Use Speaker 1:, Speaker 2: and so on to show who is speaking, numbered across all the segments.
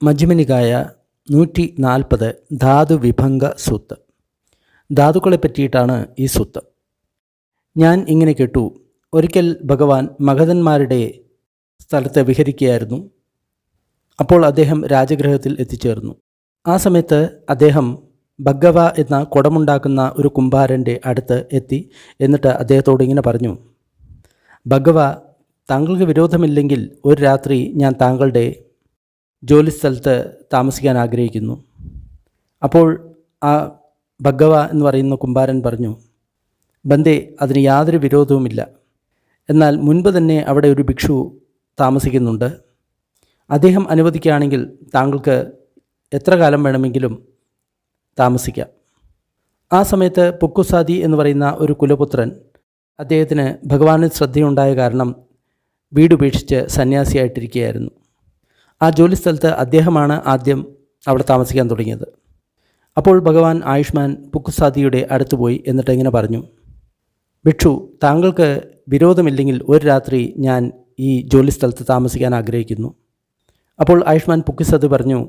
Speaker 1: മജ്ജ്‌മ നികായ 140 ധാതുവിഭംഗ soothe. ധാതുക്കളെ പറ്റിയിട്ടാണ് ഈ soothe. ഞാൻ ഇങ്ങനെ കേട്ടു, ഒരിക്കൽ ഭഗവാൻ മഗധന്മാരുടെ സ്ഥലത്ത് വിഹരിക്കുകയായിരുന്നു. അപ്പോൾ അദ്ദേഹം രാജഗൃഹത്തിൽ എത്തിച്ചേർന്നു. ആ സമയത്ത് അദ്ദേഹം ഭഗവ എന്ന കുടമുണ്ടാക്കുന്ന ഒരു കുംഭാരൻ്റെ അടുത്ത് എത്തി. എന്നിട്ട് അദ്ദേഹത്തോട് ഇങ്ങനെ പറഞ്ഞു, ഭഗവ, താങ്കൾക്ക് വിരോധമില്ലെങ്കിൽ ഒരു രാത്രി ഞാൻ താങ്കളുടെ ജോലിസ്ഥലത്ത് താമസിക്കാൻ ആഗ്രഹിക്കുന്നു. അപ്പോൾ ആ ഭഗവ എന്ന് പറയുന്ന കുംഭാരൻ പറഞ്ഞു, ബന്ദേ, അതിന് യാതൊരു വിരോധവുമില്ല. എന്നാൽ മുൻപ് തന്നെ അവിടെ ഒരു ഭിക്ഷു താമസിക്കുന്നുണ്ട്. അദ്ദേഹം അനുവദിക്കുകയാണെങ്കിൽ താങ്കൾക്ക് എത്ര കാലം വേണമെങ്കിലും താമസിക്കാം. ആ സമയത്ത് പുക്കുസാദി എന്ന് പറയുന്ന ഒരു കുലപുത്രൻ, അദ്ദേഹത്തിന് ഭഗവാനിൽ ശ്രദ്ധയുണ്ടായ കാരണം വീടുപേക്ഷിച്ച് സന്യാസിയായിട്ടിരിക്കുകയായിരുന്നു. ആ ജോലിസ്ഥലത്ത് അദ്ദേഹമാണ് ആദ്യം അവിടെ താമസിക്കാൻ തുടങ്ങിയത്. അപ്പോൾ ഭഗവാൻ ആയുഷ്മാൻ പുക്കുസാദിയുടെ അടുത്ത് പോയി. എന്നിട്ട് ഇങ്ങനെ പറഞ്ഞു, ഭിക്ഷു, താങ്കൾക്ക് വിരോധമില്ലെങ്കിൽ ഒരു രാത്രി ഞാൻ ഈ ജോലിസ്ഥലത്ത് താമസിക്കാൻ ആഗ്രഹിക്കുന്നു. അപ്പോൾ ആയുഷ്മാൻ പുക്കുസാദി പറഞ്ഞു,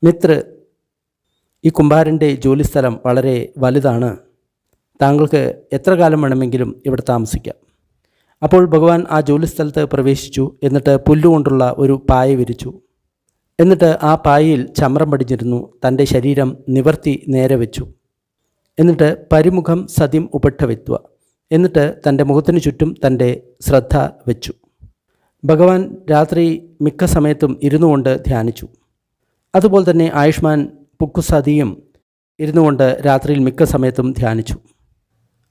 Speaker 1: മിത്ര, ഈ കുംഭാരൻ്റെ ജോലിസ്ഥലം വളരെ വലുതാണ്. താങ്കൾക്ക് എത്ര കാലം വേണമെങ്കിലും ഇവിടെ താമസിക്കാം. അപ്പോൾ ഭഗവാൻ ആ ജോലിസ്ഥലത്ത് പ്രവേശിച്ചു. എന്നിട്ട് പുല്ലുകൊണ്ടുള്ള ഒരു പായ വിരിച്ചു. എന്നിട്ട് ആ പായയിൽ ചമ്രം പടിഞ്ഞിരുന്നു. തൻ്റെ ശരീരം നിവർത്തി നേരെ വെച്ചു. എന്നിട്ട് പരിമുഖം സതിം ഉപട്ടവിത്വ, എന്നിട്ട് തൻ്റെ മുഖത്തിന് ചുറ്റും തൻ്റെ ശ്രദ്ധ വെച്ചു. ഭഗവാൻ രാത്രി മിക്ക സമയത്തും ഇരുന്നു കൊണ്ട് ധ്യാനിച്ചു. അതുപോലെ തന്നെ ആയുഷ്മാൻ പുക്കുസാദിയും ഇരുന്നു കൊണ്ട് രാത്രിയിൽ മിക്ക സമയത്തും ധ്യാനിച്ചു.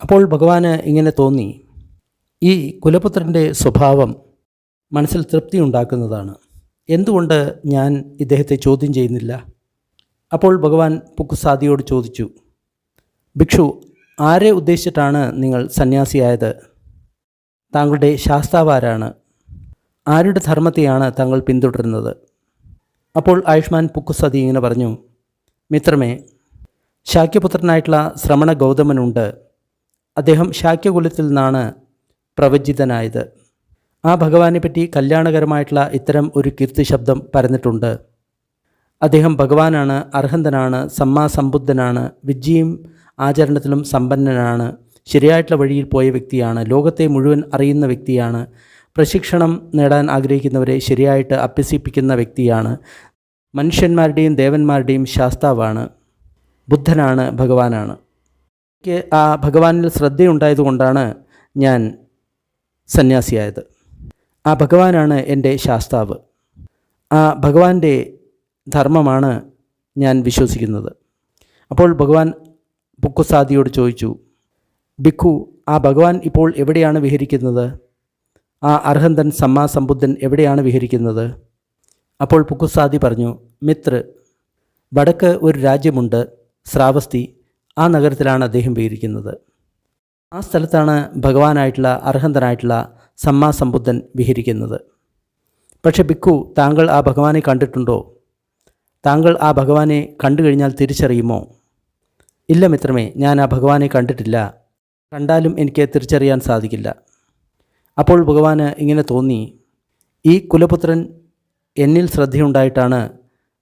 Speaker 1: അപ്പോൾ ഭഗവാന് ഇങ്ങനെ തോന്നി, ഈ കുലപുത്രൻ്റെ സ്വഭാവം മനസ്സിൽ തൃപ്തി ഉണ്ടാക്കുന്നതാണ്. എന്തുകൊണ്ട് ഞാൻ ഇദ്ദേഹത്തെ ചോദ്യം ചെയ്യുന്നില്ല? അപ്പോൾ ഭഗവാൻ പുക്കുസാദിയോട് ചോദിച്ചു, ഭിക്ഷു, ആരെ ഉദ്ദേശിച്ചിട്ടാണ് നിങ്ങൾ സന്യാസിയായത്? താങ്കളുടെ ശാസ്താവാരാണ്? ആരുടെ ധർമ്മത്തെയാണ് താങ്കൾ പിന്തുടരുന്നത്? അപ്പോൾ ആയുഷ്മാൻ പുക്കുസാദി ഇങ്ങനെ പറഞ്ഞു, മിത്രമേ, ശാക്യപുത്രനായിട്ടുള്ള ശ്രമണ ഗൗതമനുണ്ട്. അദ്ദേഹം ശാക്യകുലത്തിൽ നിന്നാണ് പ്രവചിതനായത്. ആ ഭഗവാനെ പറ്റി കല്യാണകരമായിട്ടുള്ള ഇത്തരം ഒരു കീർത്തിശബ്ദം പരന്നിട്ടുണ്ട്. അദ്ദേഹം ഭഗവാനാണ്, അർഹന്തനാണ്, സമ്മാസമ്പുദ്ധനാണ്, വിദ്യയും ആചരണത്തിലും സമ്പന്നനാണ്, ശരിയായിട്ടുള്ള വഴിയിൽ പോയ വ്യക്തിയാണ്, ലോകത്തെ മുഴുവൻ അറിയുന്ന വ്യക്തിയാണ്, പ്രശിക്ഷണം നേടാൻ ആഗ്രഹിക്കുന്നവരെ ശരിയായിട്ട് അഭ്യസിപ്പിക്കുന്ന വ്യക്തിയാണ്, മനുഷ്യന്മാരുടെയും ദേവന്മാരുടെയും ശാസ്താവാണ്, ബുദ്ധനാണ്, ഭഗവാനാണ്. എനിക്ക് ആ ഭഗവാനിൽ ശ്രദ്ധയുണ്ടായതുകൊണ്ടാണ് ഞാൻ സന്യാസിയായത്. ആ ഭഗവാനാണ് എൻ്റെ ശാസ്താവ്. ആ ഭഗവാന്റെ ധർമ്മമാണ് ഞാൻ വിശ്വസിക്കുന്നത്. അപ്പോൾ ഭഗവാൻ പുക്കുസാദിയോട് ചോദിച്ചു, ഭിക്ഷു, ആ ഭഗവാൻ ഇപ്പോൾ എവിടെയാണ് വിഹരിക്കുന്നത്? ആ അർഹന്തൻ സമ്മാസമ്പുദ്ധൻ എവിടെയാണ് വിഹരിക്കുന്നത്? അപ്പോൾ പുക്കുസാദി പറഞ്ഞു, മിത്ര, വടക്ക് ഒരു രാജ്യമുണ്ട്, ശ്രാവസ്തി. ആ നഗരത്തിലാണ് അദ്ദേഹം വിഹരിക്കുന്നത്. ആ സ്ഥലത്താണ് ഭഗവാനായിട്ടുള്ള അർഹന്തനായിട്ടുള്ള സമ്മാസമ്പുദ്ധൻ വിഹരിക്കുന്നത്. പക്ഷേ ഭിക്ഷു, താങ്കൾ ആ ഭഗവാനെ കണ്ടിട്ടുണ്ടോ? താങ്കൾ ആ ഭഗവാനെ കണ്ടു കഴിഞ്ഞാൽ തിരിച്ചറിയുമോ? ഇല്ല മിത്രമേ, ഞാൻ ആ ഭഗവാനെ കണ്ടിട്ടില്ല. കണ്ടാലും എനിക്ക് തിരിച്ചറിയാൻ സാധിക്കില്ല. അപ്പോൾ ഭഗവാന് ഇങ്ങനെ തോന്നി, ഈ കുലപുത്രൻ എന്നിൽ ശ്രദ്ധയുണ്ടായിട്ടാണ്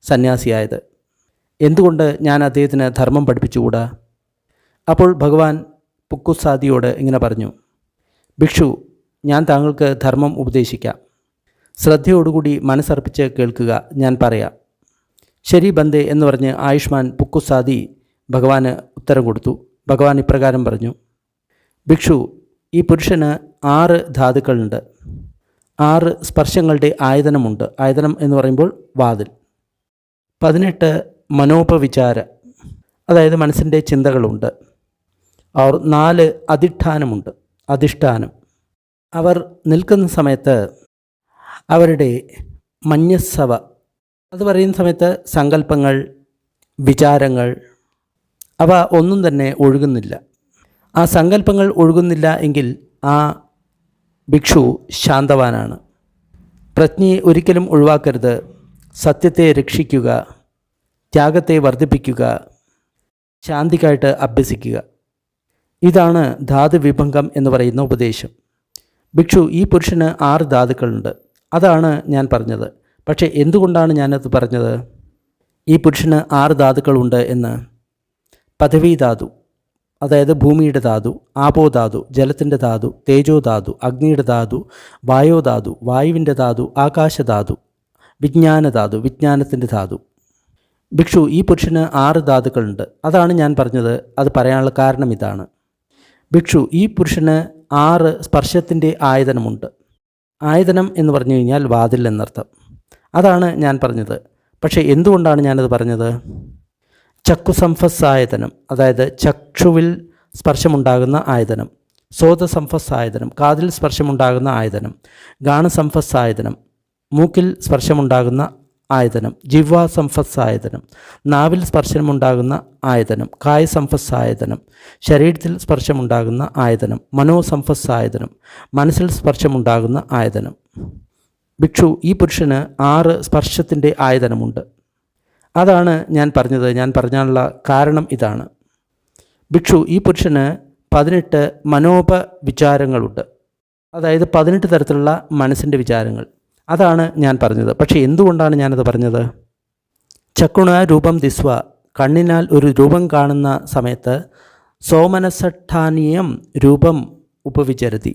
Speaker 1: സന്യാസിയായത്. എന്തുകൊണ്ട് ഞാൻ അദ്ദേഹത്തിന് ധർമ്മം പഠിപ്പിച്ചുകൂടാ? അപ്പോൾ ഭഗവാൻ പുക്കുസാദിയോട് ഇങ്ങനെ പറഞ്ഞു, ഭിക്ഷു, ഞാൻ താങ്കൾക്ക് ധർമ്മം ഉപദേശിക്കാം. ശ്രദ്ധയോടുകൂടി മനസ്സർപ്പിച്ച് കേൾക്കുക, ഞാൻ പറയാം. ശരി ബന്ദേ എന്ന് പറഞ്ഞ് ആയുഷ്മാൻ പുക്കുസാദി ഭഗവാന് ഉത്തരം കൊടുത്തു. ഭഗവാൻ ഇപ്രകാരം പറഞ്ഞു, ഭിക്ഷു, ഈ പുരുഷന് 6 ധാതുക്കളുണ്ട്. 6 സ്പർശങ്ങളുടെ ആയതനമുണ്ട്. ആയതനം എന്ന് പറയുമ്പോൾ വാതിൽ. 18 മനോപവിചാര, അതായത് മനസ്സിൻ്റെ ചിന്തകളുണ്ട്. 4 അധിഷ്ഠാനമുണ്ട്, അധിഷ്ഠാനം. അവർ നിൽക്കുന്ന സമയത്ത് അവരുടെ മഞ്ഞസ്സവ, അത് പറയുന്ന സമയത്ത് സങ്കല്പങ്ങൾ, വിചാരങ്ങൾ, അവ ഒന്നും തന്നെ ഒഴുകുന്നില്ല. ആ സങ്കല്പങ്ങൾ ഒഴുകുന്നില്ല എങ്കിൽ ആ ഭിക്ഷു ശാന്തവാനാണ്. പ്രജ്ഞയെ ഒരിക്കലും ഒഴിവാക്കരുത്. സത്യത്തെ രക്ഷിക്കുക, ത്യാഗത്തെ വർദ്ധിപ്പിക്കുക, ശാന്തിക്കായിട്ട് അഭ്യസിക്കുക. ഇതാണ് ധാതുവിഭംഗം എന്ന് പറയുന്ന ഉപദേശം. ഭിക്ഷു, ഈ പുരുഷന് 6 ധാതുക്കളുണ്ട്. അതാണ് ഞാൻ പറഞ്ഞത്. പക്ഷേ എന്തുകൊണ്ടാണ് ഞാനത് പറഞ്ഞത്? ഈ പുരുഷന് 6 ധാതുക്കളുണ്ട് എന്ന്. പദവി ധാതു, അതായത് ഭൂമിയുടെ ധാതു, ആപോധാതു ജലത്തിൻ്റെ ധാതു, തേജോധാതു അഗ്നിയുടെ ധാതു, വായോധാതു വായുവിൻ്റെ ധാതു, ആകാശധാതു വിജ്ഞാനധാതു വിജ്ഞാനത്തിൻ്റെ ധാതു. ഭിക്ഷു, ഈ പുരുഷന് 6 ധാതുക്കളുണ്ട്. അതാണ് ഞാൻ പറഞ്ഞത്. അത് പറയാനുള്ള കാരണം ഇതാണ്. ഭിക്ഷു, ഈ പുരുഷന് 6 സ്പർശത്തിൻ്റെ ആയതനമുണ്ട്. ആയതനം എന്ന് പറഞ്ഞു കഴിഞ്ഞാൽ വാതിൽ എന്നർത്ഥം. അതാണ് ഞാൻ പറഞ്ഞത്. പക്ഷേ എന്തുകൊണ്ടാണ് ഞാനത് പറഞ്ഞത്? ചക്കുസംഫസ്സായതനം, അതായത് ചക്ഷുവിൽ സ്പർശമുണ്ടാകുന്ന ആയതനം. സോതസംഫസ്സായതനം, കാതിൽ സ്പർശമുണ്ടാകുന്ന ആയതനം. ഗാണസംഫസ്സായതനം, മൂക്കിൽ സ്പർശമുണ്ടാകുന്ന ആയതനം. ജിഹ്വാസംഫസ്സായതനം, നാവിൽ സ്പർശമുണ്ടാകുന്ന ആയതനം. കായസംഫസ്സായതനം, ശരീരത്തിൽ സ്പർശമുണ്ടാകുന്ന ആയതനം. മനോസംഫസ്സായതനം, മനസ്സിൽ സ്പർശമുണ്ടാകുന്ന ആയതനം. ഭിക്ഷു, ഈ പുരുഷന് 6 സ്പർശത്തിൻ്റെ ആയതനമുണ്ട്. അതാണ് ഞാൻ പറഞ്ഞത്. ഞാൻ പറഞ്ഞാലുള്ള കാരണം ഇതാണ്. ഭിക്ഷു, ഈ പുരുഷന് 18 മനോപവിചാരങ്ങളുണ്ട്. അതായത് 18 തരത്തിലുള്ള മനസ്സിൻ്റെ വിചാരങ്ങൾ. അതാണ് ഞാൻ പറഞ്ഞത്. പക്ഷേ എന്തുകൊണ്ടാണ് ഞാനത് പറഞ്ഞത്? ചക്കുണ രൂപം ദിസ്വ, കണ്ണിനാൽ ഒരു രൂപം കാണുന്ന സമയത്ത് സോമനസഠാനീയം രൂപം ഉപവിചരതി.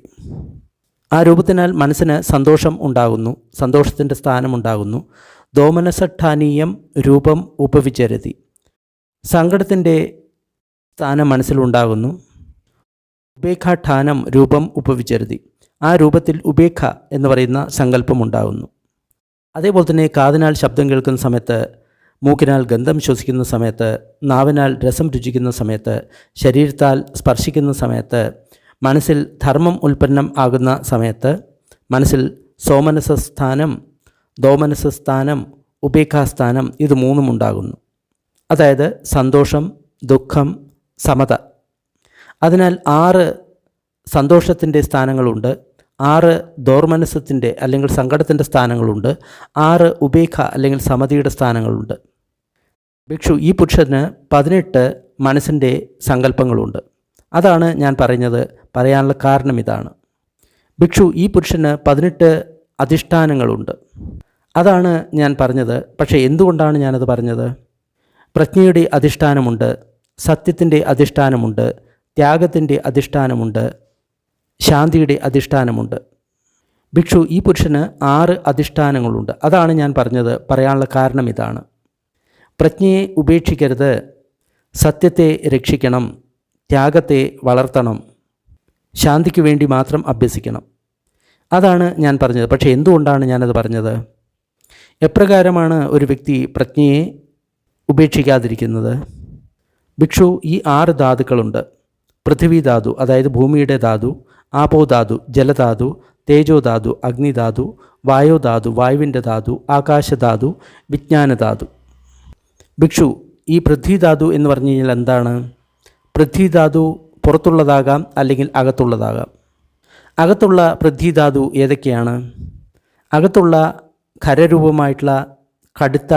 Speaker 1: ആ രൂപത്തിനാൽ മനസ്സിന് സന്തോഷം ഉണ്ടാകുന്നു, സന്തോഷത്തിൻ്റെ സ്ഥാനമുണ്ടാകുന്നു. ദോമനസഠാനീയം രൂപം ഉപവിചരതി, സങ്കടത്തിൻ്റെ സ്ഥാനം മനസ്സിലുണ്ടാകുന്നു. ഉപേക്ഷാഠാനം രൂപം ഉപവിചരതി, ആ രൂപത്തിൽ ഉപേക്ഷ എന്ന് പറയുന്ന സങ്കല്പം ഉണ്ടാകുന്നു. അതേപോലെ തന്നെ കാതിനാൽ ശബ്ദം കേൾക്കുന്ന സമയത്ത്, മൂക്കിനാൽ ഗന്ധം ശ്വസിക്കുന്ന സമയത്ത്, നാവിനാൽ രസം രുചിക്കുന്ന സമയത്ത്, ശരീരത്താൽ സ്പർശിക്കുന്ന സമയത്ത്, മനസ്സിൽ ധർമ്മം ഉൽപ്പന്നം ആകുന്ന സമയത്ത് മനസ്സിൽ സോമനസസ്ഥാനം, ദോമനസസ്ഥാനം, ഉപേക്ഷാസ്ഥാനം ഇത് 3 ഉണ്ടാകുന്നു. അതായത് സന്തോഷം, ദുഃഖം, സമത. അതിനാൽ 6 സന്തോഷത്തിൻ്റെ സ്ഥാനങ്ങളുണ്ട്, 6 ദോർമനസത്തിൻ്റെ അല്ലെങ്കിൽ സങ്കടത്തിൻ്റെ സ്ഥാനങ്ങളുണ്ട്, 6 ഉപേക്ഷ അല്ലെങ്കിൽ സമതിയുടെ സ്ഥാനങ്ങളുണ്ട്. ഭിക്ഷു, ഈ പുരുഷന് 18 മനസ്സിൻ്റെ സങ്കല്പങ്ങളുണ്ട്. അതാണ് ഞാൻ പറയാനുള്ള കാരണം ഇതാണ്. ഭിക്ഷു, ഈ പുരുഷന് 18 അധിഷ്ഠാനങ്ങളുണ്ട്. അതാണ് ഞാൻ പറഞ്ഞത്. പക്ഷേ എന്തുകൊണ്ടാണ് ഞാനത് പറഞ്ഞത്? പ്രജ്ഞയുടെ അധിഷ്ഠാനമുണ്ട്, സത്യത്തിൻ്റെ അധിഷ്ഠാനമുണ്ട്, ത്യാഗത്തിൻ്റെ അധിഷ്ഠാനമുണ്ട്, ശാന്തിയുടെ അധിഷ്ഠാനമുണ്ട്. ഭിക്ഷു, ഈ പുരുഷന് 6 അധിഷ്ഠാനങ്ങളുണ്ട്. അതാണ് ഞാൻ പറയാനുള്ള കാരണം ഇതാണ്. പ്രജ്ഞയെ ഉപേക്ഷിക്കരുത്, സത്യത്തെ രക്ഷിക്കണം, ത്യാഗത്തെ വളർത്തണം, ശാന്തിക്ക് വേണ്ടി മാത്രം അഭ്യസിക്കണം. അതാണ് ഞാൻ പറഞ്ഞത്. പക്ഷേ എന്തുകൊണ്ടാണ് ഞാനത് പറഞ്ഞത്? എപ്രകാരമാണ് ഒരു വ്യക്തി പ്രജ്ഞയെ ഉപേക്ഷിക്കാതിരിക്കുന്നത്? ഭിക്ഷു, ഈ 6 ധാതുക്കളുണ്ട്. പൃഥ്വി ധാതു, അതായത് ഭൂമിയുടെ ധാതു, ആപോധാതു ജലധാതു, തേജോധാതു അഗ്നിധാതു, വായോധാതു വായുവിൻ്റെ ധാതു, ആകാശധാതു വിജ്ഞാനധാതു. ഭിക്ഷു, ഈ പൃഥ്വിധാതു എന്ന് പറഞ്ഞു കഴിഞ്ഞാൽ എന്താണ്? പൃഥ്വിധാതു പുറത്തുള്ളതാകാം, അല്ലെങ്കിൽ അകത്തുള്ളതാകാം. അകത്തുള്ള പൃഥ്വിധാതു ഏതൊക്കെയാണ്? അകത്തുള്ള ഖരരൂപമായിട്ടുള്ള കടുത്ത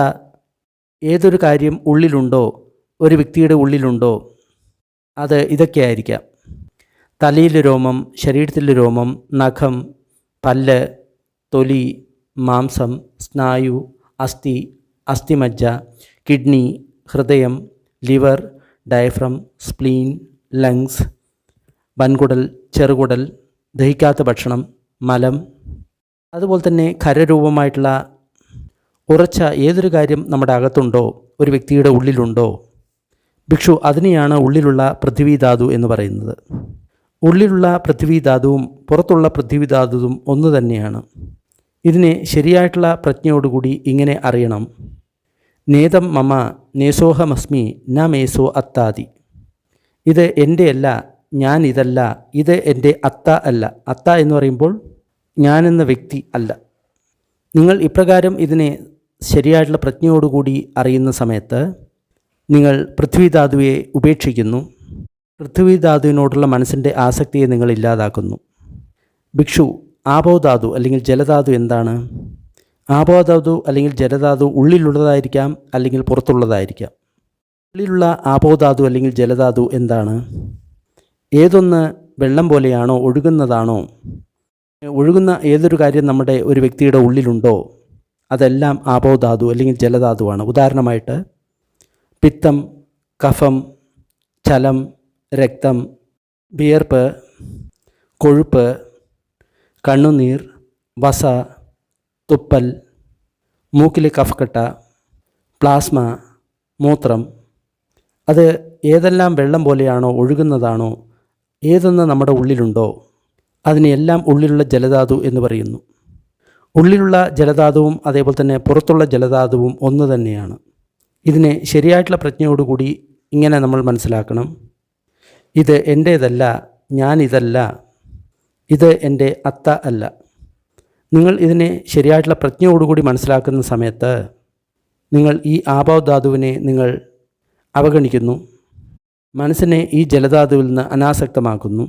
Speaker 1: ഏതൊരു കാര്യം ഉള്ളിലുണ്ടോ, ഒരു വ്യക്തിയുടെ ഉള്ളിലുണ്ടോ, അത് ഇതൊക്കെയായിരിക്കാം. തലയിലെ രോമം, ശരീരത്തിലെ രോമം, നഖം, പല്ല്, തൊലി, മാംസം, സ്നായു, അസ്ഥി, അസ്ഥിമജ്ജ, കിഡ്നി, ഹൃദയം, ലിവർ, ഡയഫ്രം, സ്പ്ലീൻ, ലങ്സ്, വൻകുടൽ, ചെറുകുടൽ, ദഹിക്കാത്ത ഭക്ഷണം, മലം. അതുപോലെ തന്നെ ഖരരൂപമായിട്ടുള്ള ഉറച്ച ഏതൊരു കാര്യം നമ്മുടെ അകത്തുണ്ടോ, ഒരു വ്യക്തിയുടെ ഉള്ളിലുണ്ടോ, ഭിക്ഷു, അതിനെയാണ് ഉള്ളിലുള്ള പൃഥ്വിധാതു എന്ന് പറയുന്നത്. ഉള്ളിലുള്ള പൃഥ്വിധാതുവും പുറത്തുള്ള പൃഥ്വിധാതുവും ഒന്ന് തന്നെയാണ്. ഇതിനെ ശരിയായിട്ടുള്ള പ്രജ്ഞയോടുകൂടി ഇങ്ങനെ അറിയണം. നേതം മമ നേസോഹമസ്മി ന മേസോ അത്താതി. ഇത് എൻ്റെ അല്ല, ഞാൻ ഇതല്ല, ഇത് എൻ്റെ അത്ത അല്ല. അത്ത എന്ന് പറയുമ്പോൾ ഞാനെന്ന വ്യക്തി അല്ല. നിങ്ങൾ ഇപ്രകാരം ഇതിനെ ശരിയായിട്ടുള്ള പ്രജ്ഞയോടുകൂടി അറിയുന്ന സമയത്ത് നിങ്ങൾ പൃഥ്വിധാതുവെ ഉപേക്ഷിക്കുന്നു. പൃഥ്വിധാതുവിനോടുള്ള മനസ്സിൻ്റെ ആസക്തിയെ നിങ്ങൾ ഇല്ലാതാക്കുന്നു. ഭിക്ഷു, ആപോധാതു അല്ലെങ്കിൽ ജലധാതു എന്താണ്? ആപോധാതു അല്ലെങ്കിൽ ജലധാതു ഉള്ളിലുള്ളതായിരിക്കാം, അല്ലെങ്കിൽ പുറത്തുള്ളതായിരിക്കാം. ഉള്ളിലുള്ള ആപോധാതു അല്ലെങ്കിൽ ജലധാതു എന്താണ്? ഏതൊന്ന് വെള്ളം പോലെയാണോ, ഒഴുകുന്നതാണോ? ഒഴുകുന്ന ഏതൊരു കാര്യം നമ്മുടെ ഒരു വ്യക്തിയുടെ ഉള്ളിലുണ്ടോ, അതെല്ലാം ആപോധാതു അല്ലെങ്കിൽ ജലധാതുവാണ്. ഉദാഹരണമായിട്ട് പിത്തം, കഫം, ചലം, രക്തം, വിയർപ്പ്, കൊഴുപ്പ്, കണ്ണുനീർ, വസ, തുപ്പൽ, മൂക്കിലെ കഫക്കെട്ട, പ്ലാസ്മ, മൂത്രം. അത് ഏതെല്ലാം വെള്ളം പോലെയാണോ, ഒഴുകുന്നതാണോ, ഏതൊന്ന് നമ്മുടെ ഉള്ളിലുണ്ടോ അതിനെയെല്ലാം ഉള്ളിലുള്ള ജലധാതു എന്ന് പറയുന്നു. ഉള്ളിലുള്ള ജലധാതുവും അതേപോലെ തന്നെ പുറത്തുള്ള ജലധാതുവും ഒന്ന് തന്നെയാണ്. ഇതിനെ ശരിയായിട്ടുള്ള പ്രജ്ഞയോടുകൂടി ഇങ്ങനെ നമ്മൾ മനസ്സിലാക്കണം. ഇത് എൻ്റേതല്ല, ഞാനിതല്ല, ഇത് എൻ്റെ അത്ത അല്ല. നിങ്ങൾ ഇതിനെ ശരിയായിട്ടുള്ള പ്രജ്ഞയോടുകൂടി മനസ്സിലാക്കുന്ന സമയത്ത് നിങ്ങൾ ഈ ആപോധാതുവിനെ നിങ്ങൾ അവഗണിക്കുന്നു, മനസ്സിനെ ഈ ജലധാതുവിൽ നിന്ന് അനാസക്തമാക്കുന്നു.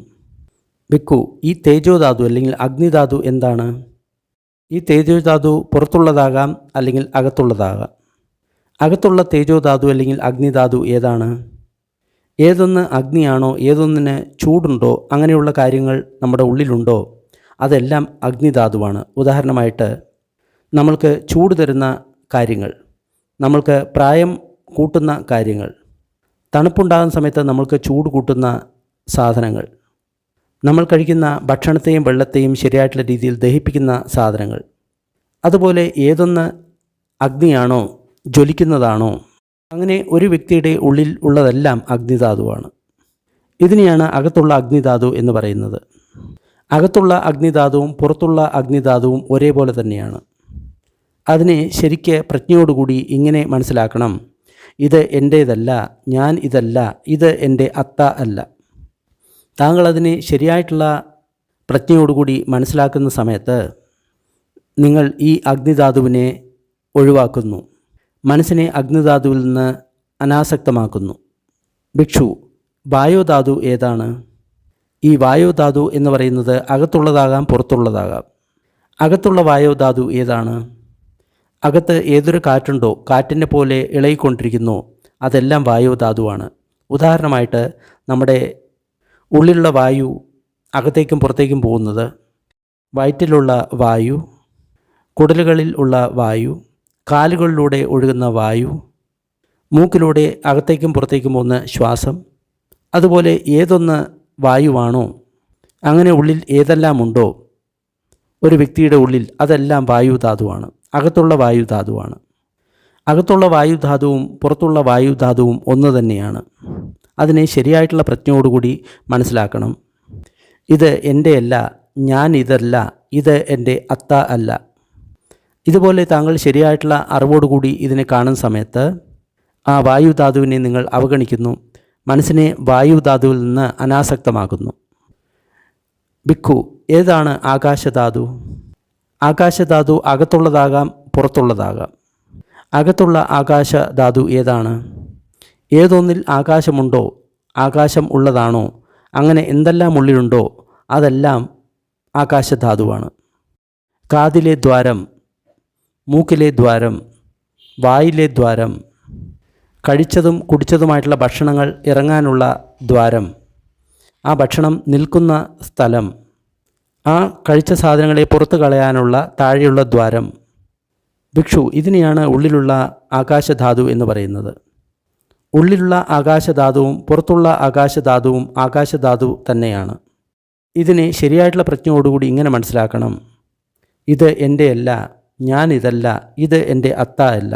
Speaker 1: ഭിക്കു, ഈ തേജോധാതു അല്ലെങ്കിൽ അഗ്നിധാതു എന്താണ്? ഈ തേജോധാതു പുറത്തുള്ളതാകാം അല്ലെങ്കിൽ അകത്തുള്ളതാകാം. അകത്തുള്ള തേജോധാതു അല്ലെങ്കിൽ അഗ്നിധാതു ഏതാണ്? ഏതൊന്ന് അഗ്നിയാണോ, ഏതൊന്നിന് ചൂടുണ്ടോ, അങ്ങനെയുള്ള കാര്യങ്ങൾ നമ്മുടെ ഉള്ളിലുണ്ടോ അതെല്ലാം അഗ്നിധാതുവാണ്. ഉദാഹരണമായിട്ട് നമ്മൾക്ക് ചൂട് തരുന്ന കാര്യങ്ങൾ, നമ്മൾക്ക് പ്രായം കൂട്ടുന്ന കാര്യങ്ങൾ, തണുപ്പുണ്ടാകുന്ന സമയത്ത് നമ്മൾക്ക് ചൂട് കൂട്ടുന്ന സാധനങ്ങൾ, നമ്മൾ കഴിക്കുന്ന ഭക്ഷണത്തെയും വെള്ളത്തെയും ശരിയായിട്ടുള്ള രീതിയിൽ ദഹിപ്പിക്കുന്ന സാധനങ്ങൾ. അതുപോലെ ഏതൊന്ന് അഗ്നിയാണോ, ജ്വലിക്കുന്നതാണോ, അങ്ങനെ ഒരു വ്യക്തിയുടെ ഉള്ളിൽ ഉള്ളതെല്ലാം അഗ്നിധാതുവാണ്. ഇതിനെയാണ് അകത്തുള്ള അഗ്നിധാതു എന്ന് പറയുന്നത്. അകത്തുള്ള അഗ്നിധാതുവും പുറത്തുള്ള അഗ്നിധാതുവും ഒരേപോലെ തന്നെയാണ്. അതിനെ ശരിക്ക് പ്രജ്ഞയോടുകൂടി ഇങ്ങനെ മനസ്സിലാക്കണം. ഇത് എൻ്റേതല്ല, ഞാൻ ഇതല്ല, ഇത് എൻ്റെ അത്ത അല്ല. താങ്കൾ അതിനെ ശരിയായിട്ടുള്ള പ്രജ്ഞയോടുകൂടി മനസ്സിലാക്കുന്ന സമയത്ത് നിങ്ങൾ ഈ അഗ്നിധാതുവിനെ ഒഴിവാക്കുന്നു, മനസ്സിനെ അഗ്നിധാതുവിൽ നിന്ന് അനാസക്തമാക്കുന്നു. ഭിക്ഷു, വായോധാതു ഏതാണ്? ഈ വായോധാതു എന്ന് പറയുന്നത് അകത്തുള്ളതാകാം, പുറത്തുള്ളതാകാം. അകത്തുള്ള വായോധാതു ഏതാണ്? അകത്ത് ഏതൊരു കാറ്റുണ്ടോ, കാറ്റിനെ പോലെ ഇളകിക്കൊണ്ടിരിക്കുന്നു, അതെല്ലാം വായോധാതുവാണ്. ഉദാഹരണമായിട്ട് നമ്മുടെ ഉള്ളിലുള്ള വായു അകത്തേക്കും പുറത്തേക്കും പോകുന്നത്, വയറ്റിലുള്ള വായു, കുടലുകളിൽ ഉള്ള വായു, കാലുകളിലൂടെ ഒഴുകുന്ന വായു, മൂക്കിലൂടെ അകത്തേക്കും പുറത്തേക്കും പോകുന്ന ശ്വാസം. അതുപോലെ ഏതൊന്ന് വായുവാണോ, അങ്ങനെ ഉള്ളിൽ ഏതെല്ലാം ഉണ്ടോ ഒരു വ്യക്തിയുടെ ഉള്ളിൽ, അതെല്ലാം വായുധാതുവാണ്, അകത്തുള്ള വായുധാതുവാണ്. അകത്തുള്ള വായുധാതുവും പുറത്തുള്ള വായുധാതുവും ഒന്ന് തന്നെയാണ്. അതിനെ ശരിയായിട്ടുള്ള പ്രജ്ഞയോടുകൂടി മനസ്സിലാക്കണം. ഇത് എൻ്റെയല്ല, ഞാൻ ഇതല്ല, ഇത് എൻ്റെ അത്ത അല്ല. ഇതുപോലെ താങ്കൾ ശരിയായിട്ടുള്ള അറിവോടുകൂടി ഇതിനെ കാണുന്ന സമയത്ത് ആ വായുധാതുവിനെ നിങ്ങൾ അവഗണിക്കുന്നു, മനസ്സിനെ വായുധാതുവിൽ നിന്ന് അനാസക്തമാക്കുന്നു. ഭിക്കു, ഏതാണ് ആകാശധാതു? ആകാശധാതു അകത്തുള്ളതാകാം, പുറത്തുള്ളതാകാം. അകത്തുള്ള ആകാശധാതു ഏതാണ്? ഏതൊന്നിൽ ആകാശമുണ്ടോ, ആകാശം ഉള്ളതാണോ, അങ്ങനെ എന്തെല്ലാം ഉള്ളിലുണ്ടോ അതെല്ലാം ആകാശധാതുവാണ്. കാതിലെ ദ്വാരം, മൂക്കിലെ ദ്വാരം, വായിലെ ദ്വാരം, കഴിച്ചതും കുടിച്ചതുമായിട്ടുള്ള ഭക്ഷണങ്ങൾ ഇറങ്ങാനുള്ള ദ്വാരം, ആ ഭക്ഷണം നിൽക്കുന്ന സ്ഥലം, ആ കഴിച്ച സാധനങ്ങളെ പുറത്തു കളയാനുള്ള താഴെയുള്ള ദ്വാരം. ഭിക്ഷു, ഇതിനെയാണ് ഉള്ളിലുള്ള ആകാശധാതു എന്ന് പറയുന്നത്. ഉള്ളിലുള്ള ആകാശധാതുവും പുറത്തുള്ള ആകാശധാതുവും ആകാശധാതു തന്നെയാണ്. ഇതിനെ ശരിയായിട്ടുള്ള പ്രജ്ഞയോടുകൂടി ഇങ്ങനെ മനസ്സിലാക്കണം. ഇത് എൻ്റെയല്ല, ഞാനിതല്ല, ഇത് എൻ്റെ അത്ത അല്ല.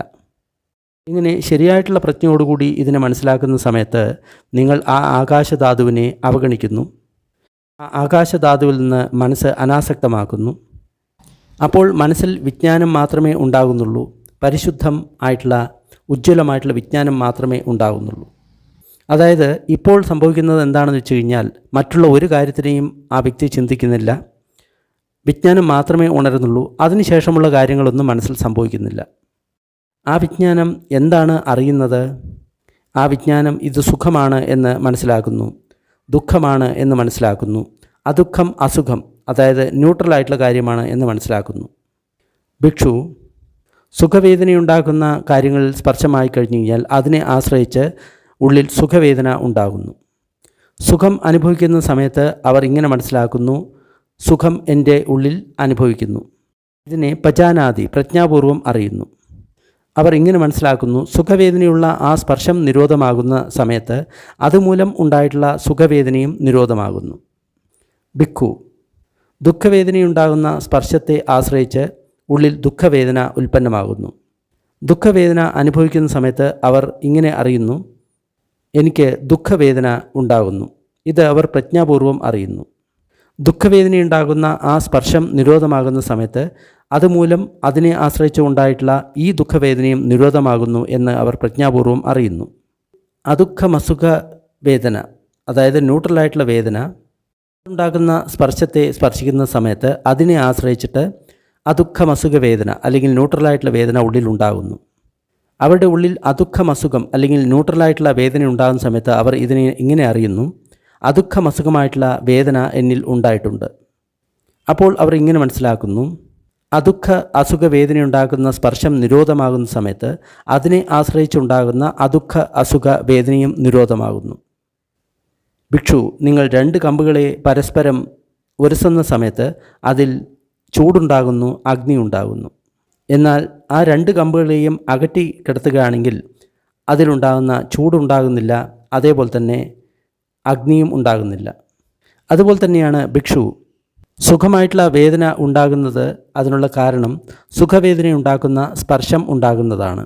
Speaker 1: ഇങ്ങനെ ശരിയായിട്ടുള്ള പ്രജ്ഞയോടുകൂടി ഇതിനെ മനസ്സിലാക്കുന്ന സമയത്ത് നിങ്ങൾ ആ ആകാശധാതുവിനെ അവഗണിക്കുന്നു, ആ ആകാശധാതുവിൽ നിന്ന് മനസ്സ് അനാസക്തമാക്കുന്നു. അപ്പോൾ മനസ്സിൽ വിജ്ഞാനം മാത്രമേ ഉണ്ടാകുന്നുള്ളൂ, പരിശുദ്ധം ആയിട്ടുള്ള ഉജ്ജ്വലമായിട്ടുള്ള വിജ്ഞാനം മാത്രമേ ഉണ്ടാകുന്നുള്ളൂ. അതായത് ഇപ്പോൾ സംഭവിക്കുന്നത് എന്താണെന്ന് വെച്ച് കഴിഞ്ഞാൽ മറ്റുള്ള ഒരു കാര്യത്തിനെയും ആ വ്യക്തി ചിന്തിക്കുന്നില്ല, വിജ്ഞാനം മാത്രമേ ഉണരുന്നുള്ളൂ. അതിനുശേഷമുള്ള കാര്യങ്ങളൊന്നും മനസ്സിൽ സംഭവിക്കുന്നില്ല. ആ വിജ്ഞാനം എന്താണ് അറിയുന്നത്? ആ വിജ്ഞാനം ഇത് സുഖമാണ് എന്ന് മനസ്സിലാക്കുന്നു, ദുഃഖമാണ് എന്ന് മനസ്സിലാക്കുന്നു, അദുഃഖം അസുഖം, അതായത് ന്യൂട്രലായിട്ടുള്ള കാര്യമാണ് എന്ന് മനസ്സിലാക്കുന്നു. ഭിക്ഷു, സുഖവേദനയുണ്ടാക്കുന്ന കാര്യങ്ങളിൽ സ്പർശമായി കഴിഞ്ഞു കഴിഞ്ഞാൽ അതിനെ ആശ്രയിച്ച് ഉള്ളിൽ സുഖവേദന ഉണ്ടാകുന്നു. സുഖം അനുഭവിക്കുന്ന സമയത്ത് അവർ ഇങ്ങനെ മനസ്സിലാക്കുന്നു, സുഖം എൻ്റെ ഉള്ളിൽ അനുഭവിക്കുന്നു. ഇതിനെ പജാനാതി പ്രജ്ഞാപൂർവം അറിയുന്നു. അവർ ഇങ്ങനെ മനസ്സിലാക്കുന്നു, സുഖവേദനയുള്ള ആ സ്പർശം നിരോധമാകുന്ന സമയത്ത് അതുമൂലം ഉണ്ടായിട്ടുള്ള സുഖവേദനയും നിരോധമാകുന്നു. ഭിക്ഷു, ദുഃഖവേദനയുണ്ടാകുന്ന സ്പർശത്തെ ആശ്രയിച്ച് ഉള്ളിൽ ദുഃഖവേദന ഉൽപ്പന്നമാകുന്നു. ദുഃഖവേദന അനുഭവിക്കുന്ന സമയത്ത് അവർ ഇങ്ങനെ അറിയുന്നു, എനിക്ക് ദുഃഖവേദന ഉണ്ടാകുന്നു. ഇത് അവർ പ്രജ്ഞാപൂർവം അറിയുന്നു. ദുഃഖവേദനയുണ്ടാകുന്ന ആ സ്പർശം നിരോധമാകുന്ന സമയത്ത് അതുമൂലം അതിനെ ആശ്രയിച്ച് ഉണ്ടായിട്ടുള്ള ഈ ദുഃഖവേദനയും നിരോധമാകുന്നു എന്ന് അവർ പ്രജ്ഞാപൂർവം അറിയുന്നു. അദുഃഖമസുഖ വേദന, അതായത് ന്യൂട്രലായിട്ടുള്ള വേദന ഉണ്ടാകുന്ന സ്പർശത്തെ സ്പർശിക്കുന്ന സമയത്ത് അതിനെ ആശ്രയിച്ചിട്ട് അദുഃഖമസുഖ വേദന അല്ലെങ്കിൽ ന്യൂട്രലായിട്ടുള്ള വേദന ഉള്ളിലുണ്ടാകുന്നു. അവരുടെ ഉള്ളിൽ അദുഃഖമസുഖം അല്ലെങ്കിൽ ന്യൂട്രലായിട്ടുള്ള വേദന ഉണ്ടാകുന്ന സമയത്ത് അവർ ഇതിനെ ഇങ്ങനെ അറിയുന്നു, അദുഃഖമസുഖമായിട്ടുള്ള വേദന എന്നിൽ ഉണ്ടായിട്ടുണ്ട്. അപ്പോൾ അവർ ഇങ്ങനെ മനസ്സിലാക്കുന്നു, അദുഃഖ അസുഖ വേദനയുണ്ടാകുന്ന സ്പർശം നിരോധമാകുന്ന സമയത്ത് അതിനെ ആശ്രയിച്ചുണ്ടാകുന്ന അദുഃഖ അസുഖ വേദനയും നിരോധമാകുന്നു. ഭിക്ഷു, നിങ്ങൾ 2 കമ്പുകളെ പരസ്പരം ഉരസുന്ന സമയത്ത് അതിൽ ചൂടുണ്ടാകുന്നു, അഗ്നി ഉണ്ടാകുന്നു. എന്നാൽ ആ 2 കമ്പുകളെയും അകറ്റി കിടത്തുകയാണെങ്കിൽ അതിലുണ്ടാകുന്ന ചൂടുണ്ടാകുന്നില്ല, അതേപോലെ തന്നെ അഗ്നിയും ഉണ്ടാകുന്നില്ല. അതുപോലെ തന്നെയാണ് ഭിക്ഷു, സുഖമായിട്ടുള്ള വേദന ഉണ്ടാകുന്നത് അതിനുള്ള കാരണം സുഖവേദന ഉണ്ടാക്കുന്ന സ്പർശം ഉണ്ടാകുന്നതാണ്.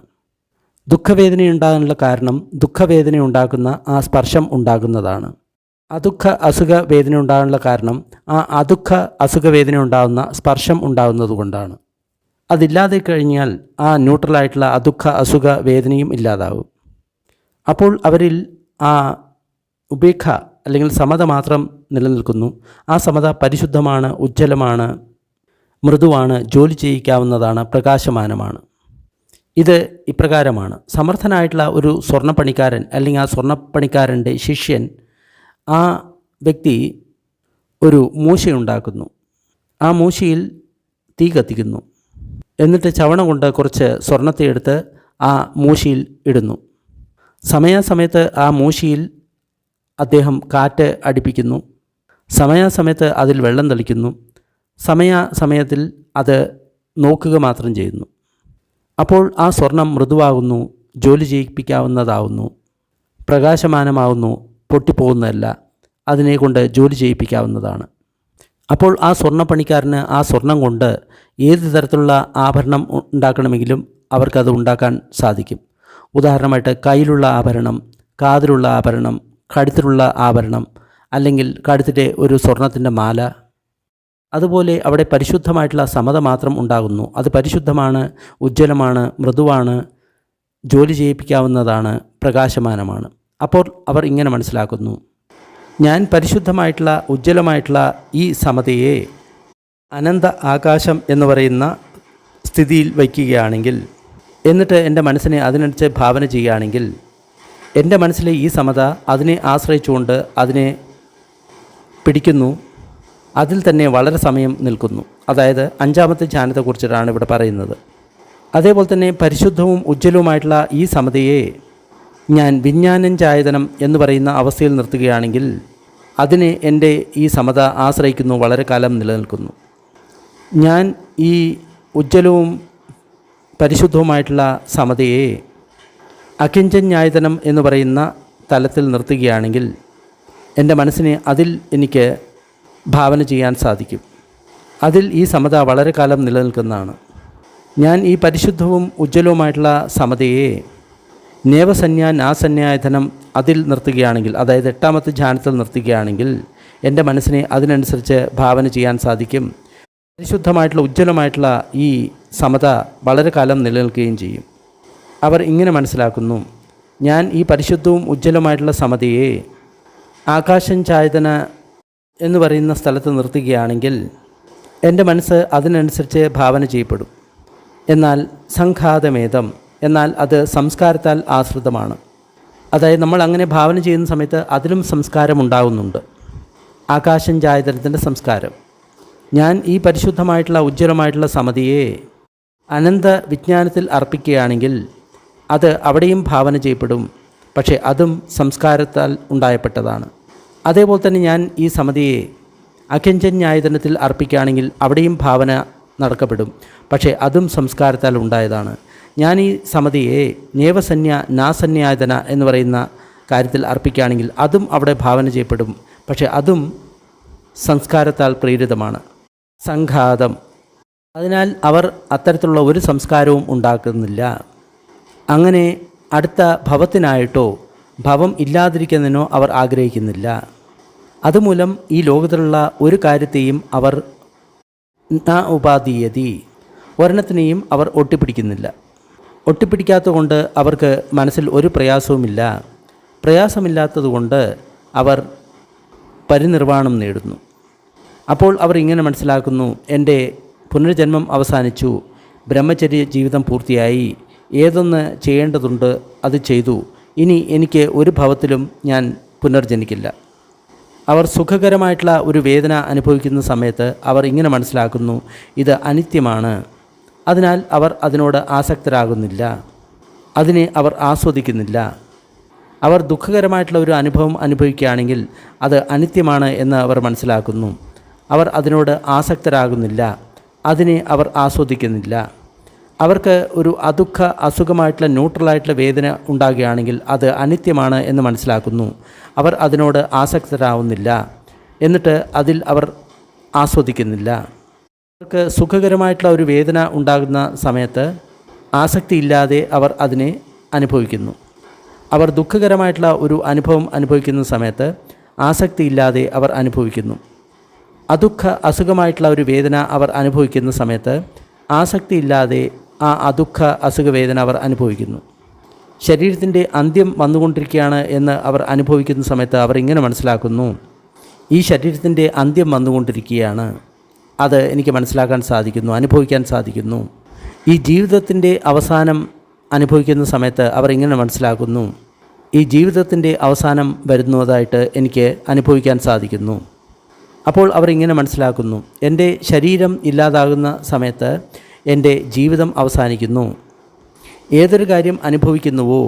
Speaker 1: ദുഃഖവേദന ഉണ്ടാകാനുള്ള കാരണം ദുഃഖവേദന ഉണ്ടാക്കുന്ന ആ സ്പർശം ഉണ്ടാകുന്നതാണ്. അദുഃഖ അസുഖ വേദന ഉണ്ടാകാനുള്ള കാരണം ആ അദുഃഖ അസുഖ വേദന ഉണ്ടാകുന്ന സ്പർശം ഉണ്ടാകുന്നത് കൊണ്ടാണ്. അതില്ലാതെ കഴിഞ്ഞാൽ ആ ന്യൂട്രലായിട്ടുള്ള അദുഃഖ അസുഖ വേദനയും ഇല്ലാതാവും. അപ്പോൾ അവരിൽ ആ ഉപേക്ഷ അല്ലെങ്കിൽ സമത മാത്രം നിലനിൽക്കുന്നു. ആ സമത പരിശുദ്ധമാണ്, ഉജ്ജ്വലമാണ്, മൃദുവാണ്, ജോലി ചെയ്യിക്കാവുന്നതാണ്, പ്രകാശമാനമാണ്. ഇത് ഇപ്രകാരമാണ്. സമർത്ഥനായിട്ടുള്ള ഒരു സ്വർണ്ണപ്പണിക്കാരൻ അല്ലെങ്കിൽ ആ സ്വർണ്ണപ്പണിക്കാരൻ്റെ ശിഷ്യൻ ആ വ്യക്തി ഒരു മൂശയുണ്ടാക്കുന്നു. ആ മൂശയിൽ തീ കത്തിക്കുന്നു. എന്നിട്ട് ചവണ കൊണ്ട് കുറച്ച് സ്വർണ്ണത്തെ എടുത്ത് ആ മൂശയിൽ ഇടുന്നു. സമയാസമയത്ത് ആ മൂശയിൽ അദ്ദേഹം കാറ്റ് അടിപ്പിക്കുന്നു. സമയാസമയത്ത് അതിൽ വെള്ളം തളിക്കുന്നു. സമയത്തിൽ അത് നോക്കുക മാത്രം ചെയ്യുന്നു. അപ്പോൾ ആ സ്വർണം മൃദുവാകുന്നു, ജോലി ചെയ്യിപ്പിക്കാവുന്നതാവുന്നു, പ്രകാശമാനമാവുന്നു, പൊട്ടിപ്പോകുന്നതല്ല, അതിനെ കൊണ്ട് ജോലി ചെയ്യിപ്പിക്കാവുന്നതാണ്. അപ്പോൾ ആ സ്വർണ്ണപ്പണിക്കാരന് ആ സ്വർണം കൊണ്ട് ഏത് തരത്തിലുള്ള ആഭരണം ഉണ്ടാക്കണമെങ്കിലും അവർക്കത് ഉണ്ടാക്കാൻ സാധിക്കും. ഉദാഹരണമായിട്ട് കയ്യിലുള്ള ആഭരണം, കാതിലുള്ള ആഭരണം, കഴുത്തിലുള്ള ആഭരണം, അല്ലെങ്കിൽ കഴുത്തിൻ്റെ ഒരു സ്വർണത്തിൻ്റെ മാല. അതുപോലെ അവിടെ പരിശുദ്ധമായിട്ടുള്ള സമത മാത്രം ഉണ്ടാകുന്നു. അത് പരിശുദ്ധമാണ്, ഉജ്ജ്വലമാണ്, മൃദുവാണ്, ജോലി ചെയ്യിപ്പിക്കാവുന്നതാണ്, പ്രകാശമാനമാണ്. അപ്പോൾ അവർ ഇങ്ങനെ മനസ്സിലാക്കുന്നു, ഞാൻ പരിശുദ്ധമായിട്ടുള്ള ഉജ്ജ്വലമായിട്ടുള്ള ഈ സമതയെ അനന്ത ആകാശം എന്ന് പറയുന്ന സ്ഥിതിയിൽ വയ്ക്കുകയാണെങ്കിൽ, എന്നിട്ട് എൻ്റെ മനസ്സിനെ അതിനനുസരിച്ച് ഭാവന ചെയ്യുകയാണെങ്കിൽ, എൻ്റെ മനസ്സിലെ ഈ സമത അതിനെ ആശ്രയിച്ചുകൊണ്ട് അതിനെ പിടിക്കുന്നു, അതിൽ തന്നെ വളരെ സമയം നിൽക്കുന്നു. അതായത് 5ാമത്തെ ധ്യാനത്തെക്കുറിച്ചിട്ടാണ് ഇവിടെ പറയുന്നത്. അതേപോലെ തന്നെ പരിശുദ്ധവും ഉജ്ജ്വലവുമായിട്ടുള്ള ഈ സമതയെ ഞാൻ വിജ്ഞാനഞ്ചായതനം എന്ന് പറയുന്ന അവസ്ഥയിൽ നിർത്തുകയാണെങ്കിൽ അതിനെ എൻ്റെ ഈ സമത ആശ്രയിക്കുന്നു, വളരെ കാലം നിലനിൽക്കുന്നു. ഞാൻ ഈ ഉജ്ജ്വലവും പരിശുദ്ധവുമായിട്ടുള്ള സമതയെ അകിഞ്ചന്യായതനം എന്ന് പറയുന്ന തലത്തിൽ നിർത്തുകയാണെങ്കിൽ എൻ്റെ മനസ്സിനെ അതിൽ എനിക്ക് ഭാവന ചെയ്യാൻ സാധിക്കും. അതിൽ ഈ സമത വളരെ കാലം നിലനിൽക്കുന്നതാണ്. ഞാൻ ഈ പരിശുദ്ധവും ഉജ്ജ്വലവുമായിട്ടുള്ള സമതയെ നേവസന്യാനാസന്യായധനം അതിൽ നിർത്തുകയാണെങ്കിൽ, അതായത് 8ാമത്തെ ധ്യാനത്തിൽ നിർത്തുകയാണെങ്കിൽ എൻ്റെ മനസ്സിനെ അതിനനുസരിച്ച് ഭാവന ചെയ്യാൻ സാധിക്കും. പരിശുദ്ധമായിട്ടുള്ള ഉജ്ജ്വലമായിട്ടുള്ള ഈ സമത വളരെ കാലം നിലനിൽക്കുകയും ചെയ്യും. അവർ ഇങ്ങനെ മനസ്സിലാക്കുന്നു, ഞാൻ ഈ പരിശുദ്ധവും ഉജ്ജ്വലമായിട്ടുള്ള സമതയെ ആകാശഞ്ചായതന എന്ന് പറയുന്ന സ്ഥലത്ത് നിർത്തുകയാണെങ്കിൽ എൻ്റെ മനസ്സ് അതിനനുസരിച്ച് ഭാവന ചെയ്യപ്പെടും. എന്നാൽ സംഘാതമേതം, എന്നാൽ അത് സംസ്കാരത്താൽ ആശ്രിതമാണ്. അതായത് നമ്മൾ അങ്ങനെ ഭാവന ചെയ്യുന്ന സമയത്ത് അതിലും സംസ്കാരം ഉണ്ടാകുന്നുണ്ട്. ആകാശഞ്ചായതനത്തിൻ്റെ സംസ്കാരം. ഞാൻ ഈ പരിശുദ്ധമായിട്ടുള്ള ഉജ്ജ്വലമായിട്ടുള്ള സമതിയെ അനന്ത വിജ്ഞാനത്തിൽ അർപ്പിക്കുകയാണെങ്കിൽ അത് അവിടെയും ഭാവന ചെയ്യപ്പെടും. പക്ഷേ അതും സംസ്കാരത്താൽ ഉണ്ടായപ്പെട്ടതാണ്. അതേപോലെ തന്നെ ഞാൻ ഈ സമതിയെ അഖ്യഞ്ജന്യായതനത്തിൽ അർപ്പിക്കുകയാണെങ്കിൽ അവിടെയും ഭാവന നടക്കപ്പെടും. പക്ഷേ അതും സംസ്കാരത്താൽ ഉണ്ടായതാണ്. ഞാൻ ഈ സമതിയെ നേവസന്യ നാസന്യായതന എന്ന് പറയുന്ന കാര്യത്തിൽ അർപ്പിക്കുകയാണെങ്കിൽ അതും അവിടെ ഭാവന ചെയ്യപ്പെടും. പക്ഷേ അതും സംസ്കാരത്താൽ പ്രേരിതമാണ്. സംഘാതം, അതിനാൽ അവർ അത്തരത്തിലുള്ള ഒരു സംസ്കാരവും ഉണ്ടാക്കുന്നില്ല. അങ്ങനെ അടുത്ത ഭവത്തിനായിട്ടോ ഭവം ഇല്ലാതിരിക്കുന്നതിനോ അവർ ആഗ്രഹിക്കുന്നില്ല. അതുമൂലം ഈ ലോകത്തിലുള്ള ഒരു കാര്യത്തെയും അവർ ഉപാധീയതി, ഒരെണ്ണത്തിനെയും അവർ ഒട്ടിപ്പിടിക്കുന്നില്ല. ഒട്ടിപ്പിടിക്കാത്തതുകൊണ്ട് അവർക്ക് മനസ്സിൽ ഒരു പ്രയാസവുമില്ല. പ്രയാസമില്ലാത്തതുകൊണ്ട് അവർ പരിനിർവാണം നേടുന്നു. അപ്പോൾ അവർ ഇങ്ങനെ മനസ്സിലാക്കുന്നു, എൻ്റെ പുനർജന്മം അവസാനിച്ചു, ബ്രഹ്മചര്യ ജീവിതം പൂർത്തിയായി, ഏതൊന്ന് ചെയ്യേണ്ടതുണ്ട് അത് ചെയ്തു, ഇനി എനിക്ക് ഒരു ഭവത്തിലും ഞാൻ പുനർജനിക്കില്ല. അവർ സുഖകരമായിട്ടുള്ള ഒരു വേദന അനുഭവിക്കുന്ന സമയത്ത് അവർ ഇങ്ങനെ മനസ്സിലാക്കുന്നു, ഇത് അനിത്യമാണ്. അതിനാൽ അവർ അതിനോട് ആസക്തരാകുന്നില്ല, അതിനെ അവർ ആസ്വദിക്കുന്നില്ല. അവർ ദുഃഖകരമായിട്ടുള്ള ഒരു അനുഭവം അനുഭവിക്കുകയാണെങ്കിൽ അത് അനിത്യമാണ് എന്ന് അവർ മനസ്സിലാക്കുന്നു. അവർ അതിനോട് ആസക്തരാകുന്നില്ല, അതിനെ അവർ ആസ്വദിക്കുന്നില്ല. അവർക്ക് ഒരു അദുഃഖ അസുഖമായിട്ടുള്ള ന്യൂട്രലായിട്ടുള്ള വേദന ഉണ്ടാകുകയാണെങ്കിൽ അത് അനിത്യമാണ് എന്ന് മനസ്സിലാക്കുന്നു. അവർ അതിനോട് ആസക്തരാകുന്നില്ല, എന്നിട്ട് അതിൽ അവർ ആസ്വദിക്കുന്നില്ല. അവർക്ക് സുഖകരമായിട്ടുള്ള ഒരു വേദന ഉണ്ടാകുന്ന സമയത്ത് ആസക്തിയില്ലാതെ അവർ അതിനെ അനുഭവിക്കുന്നു. അവർ ദുഃഖകരമായിട്ടുള്ള ഒരു അനുഭവം അനുഭവിക്കുന്ന സമയത്ത് ആസക്തിയില്ലാതെ അവർ അനുഭവിക്കുന്നു. അദുഃഖ അസുഖമായിട്ടുള്ള ഒരു വേദന അവർ അനുഭവിക്കുന്ന സമയത്ത് ആസക്തിയില്ലാതെ ആ അദുഃഖ അസുഖവേദന അവർ അനുഭവിക്കുന്നു. ശരീരത്തിൻ്റെ അന്ത്യം വന്നുകൊണ്ടിരിക്കുകയാണ് എന്ന് അവർ അനുഭവിക്കുന്ന സമയത്ത് അവർ ഇങ്ങനെ മനസ്സിലാക്കുന്നു, ഈ ശരീരത്തിൻ്റെ അന്ത്യം വന്നുകൊണ്ടിരിക്കുകയാണ്, അത് എനിക്ക് മനസ്സിലാക്കാൻ സാധിക്കുന്നു, അനുഭവിക്കാൻ സാധിക്കുന്നു. ഈ ജീവിതത്തിൻ്റെ അവസാനം അനുഭവിക്കുന്ന സമയത്ത് അവർ ഇങ്ങനെ മനസ്സിലാക്കുന്നു, ഈ ജീവിതത്തിൻ്റെ അവസാനം വരുന്നതായിട്ട് എനിക്ക് അനുഭവിക്കാൻ സാധിക്കുന്നു. അപ്പോൾ അവർ ഇങ്ങനെ മനസ്സിലാക്കുന്നു, എൻ്റെ ശരീരം ഇല്ലാതാകുന്ന സമയത്ത് എൻ്റെ ജീവിതം അവസാനിക്കുന്നു. ഏതൊരു കാര്യം അനുഭവിക്കുന്നുവോ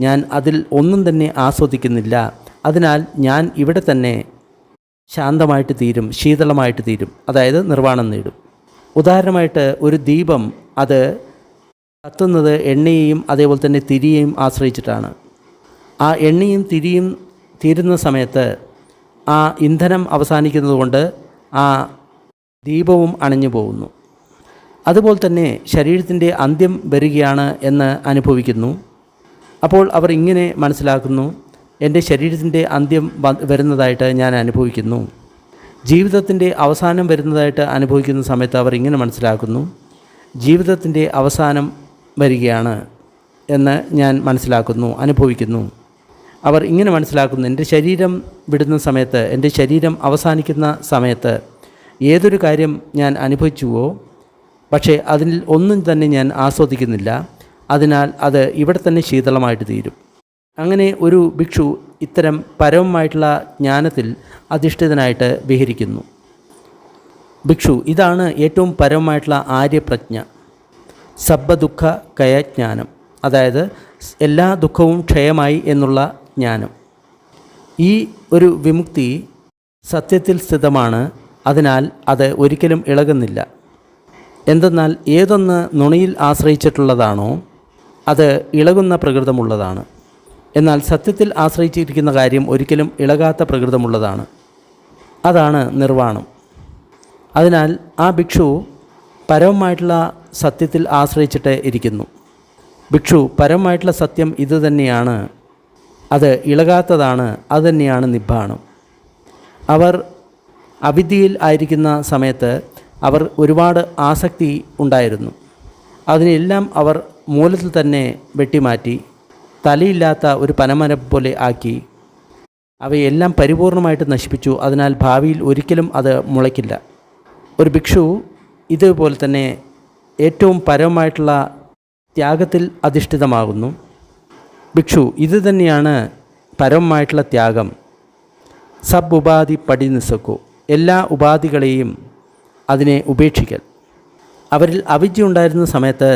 Speaker 1: ഞാൻ അതിൽ ഒന്നും തന്നെ ആസ്വദിക്കുന്നില്ല. അതിനാൽ ഞാൻ ഇവിടെ തന്നെ ശാന്തമായിട്ട് തീരും, ശീതളമായിട്ട് തീരും, അതായത് നിർവ്വാണം നേടും. ഉദാഹരണമായിട്ട് ഒരു ദീപം അത് കത്തുന്നത് എണ്ണയെയും അതേപോലെ തന്നെ തിരിയെയും ആശ്രയിച്ചിട്ടാണ്. ആ എണ്ണയും തിരിയും തീരുന്ന സമയത്ത് ആ ഇന്ധനം അവസാനിക്കുന്നതുകൊണ്ട് ആ ദീപവും അണഞ്ഞു പോകുന്നു. അതുപോലെ തന്നെ ശരീരത്തിൻ്റെ അന്ത്യം വരികയാണ് എന്ന് അനുഭവിക്കുന്നു. അപ്പോൾ അവർ ഇങ്ങനെ മനസ്സിലാക്കുന്നു, എൻ്റെ ശരീരത്തിൻ്റെ അന്ത്യം വരുന്നതായിട്ട് ഞാൻ അനുഭവിക്കുന്നു. ജീവിതത്തിൻ്റെ അവസാനം വരുന്നതായിട്ട് അനുഭവിക്കുന്ന സമയത്ത് അവർ ഇങ്ങനെ മനസ്സിലാക്കുന്നു, ജീവിതത്തിൻ്റെ അവസാനം വരികയാണ് എന്ന് ഞാൻ മനസ്സിലാക്കുന്നു, അനുഭവിക്കുന്നു. അവർ ഇങ്ങനെ മനസ്സിലാക്കുന്നു, എൻ്റെ ശരീരം വിടുന്ന സമയത്ത്, എൻ്റെ ശരീരം അവസാനിക്കുന്ന സമയത്ത് ഏതൊരു കാര്യം ഞാൻ അനുഭവിച്ചുവോ പക്ഷേ അതിൽ ഒന്നും തന്നെ ഞാൻ ആസ്വദിക്കുന്നില്ല. അതിനാൽ അത് ഇവിടെ തന്നെ ശീതളമായിട്ട് തീരും. അങ്ങനെ ഒരു ഭിക്ഷു ഇത്തരം പരമമായിട്ടുള്ള ജ്ഞാനത്തിൽ അധിഷ്ഠിതനായിട്ട് വിഹരിക്കുന്നു. ഭിക്ഷു, ഇതാണ് ഏറ്റവും പരമമായിട്ടുള്ള ആര്യപ്രജ്ഞ, സബ്ബദുഃഖ കയജ്ഞാനം, അതായത് എല്ലാ ദുഃഖവും ക്ഷയമായി എന്നുള്ള ജ്ഞാനം. ഈ ഒരു വിമുക്തി സത്യത്തിൽ സ്ഥിതമാണ്. അതിനാൽ അത് ഒരിക്കലും ഇളകുന്നില്ല. എന്തെന്നാൽ ഏതൊന്ന് നുണയിൽ ആശ്രയിച്ചിട്ടുള്ളതാണോ അത് ഇളകുന്ന പ്രകൃതമുള്ളതാണ്. എന്നാൽ സത്യത്തിൽ ആശ്രയിച്ചിരിക്കുന്ന കാര്യം ഒരിക്കലും ഇളകാത്ത പ്രകൃതമുള്ളതാണ്. അതാണ് നിർവ്വാണം. അതിനാൽ ആ ഭിക്ഷു പരമമായിട്ടുള്ള സത്യത്തിൽ ആശ്രയിച്ചിട്ട് ഇരിക്കുന്നു. ഭിക്ഷു പരമമായിട്ടുള്ള സത്യം ഇതുതന്നെയാണ്, അത് ഇളകാത്തതാണ്, അതുതന്നെയാണ് നിബ്ബാണം. അവർ അവിദ്യയിൽ ആയിരിക്കുന്ന സമയത്ത് അവർ ഒരുപാട് ആസക്തി ഉണ്ടായിരുന്നു. അതിനെല്ലാം അവർ മൂലത്തിൽ തന്നെ വെട്ടിമാറ്റി തലയില്ലാത്ത ഒരു പനമരം പോലെ ആക്കി അവയെല്ലാം പരിപൂർണമായിട്ട് നശിപ്പിച്ചു. അതിനാൽ ഭാവിയിൽ ഒരിക്കലും അത് മുളയ്ക്കില്ല. ഒരു ഭിക്ഷു ഇതുപോലെ തന്നെ ഏറ്റവും പരമമായിട്ടുള്ള ത്യാഗത്തിൽ അധിഷ്ഠിതമാകുന്നു. ഭിക്ഷു ഇത് തന്നെയാണ് പരമമായിട്ടുള്ള ത്യാഗം. സബ് ഉപാധി പടി നിസ്സക്കോ, എല്ലാ ഉപാധികളെയും അതിനെ ഉപേക്ഷിക്കൽ. അവരിൽ അവിദ്യ ഉണ്ടായിരുന്ന സമയത്ത്